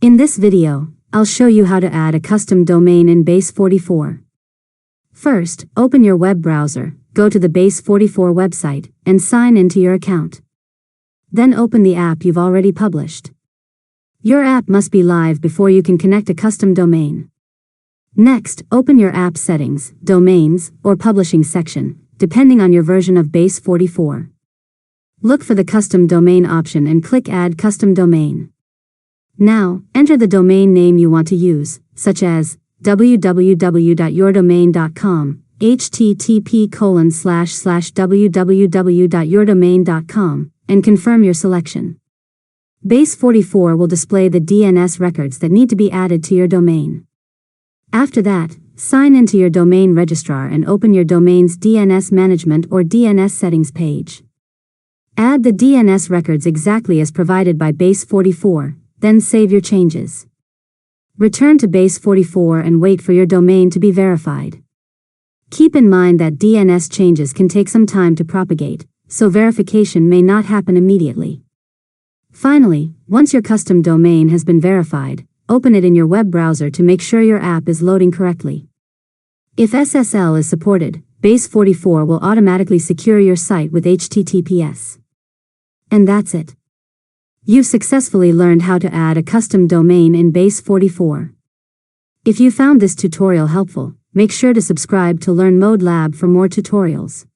In this video, I'll show you how to add a custom domain in Base44. First, open your web browser, go to the Base44 website, and sign into your account. Then open the app you've already published. Your app must be live before you can connect a custom domain. Next, open your app settings, domains, or publishing section, depending on your version of Base44. Look for the custom domain option and click Add Custom Domain. Now, enter the domain name you want to use, such as www.yourdomain.com, http://www.yourdomain.com, and confirm your selection. Base44 will display the DNS records that need to be added to your domain. After that, sign into your domain registrar and open your domain's DNS management or DNS settings page. Add the DNS records exactly as provided by Base44, then save your changes. Return to Base44 and wait for your domain to be verified. Keep in mind that DNS changes can take some time to propagate, so verification may not happen immediately. Finally, once your custom domain has been verified, open it in your web browser to make sure your app is loading correctly. If SSL is supported, Base44 will automatically secure your site with HTTPS. And that's it. You've successfully learned how to add a custom domain in Base44. If you found this tutorial helpful, make sure to subscribe to Learn ModeLab for more tutorials.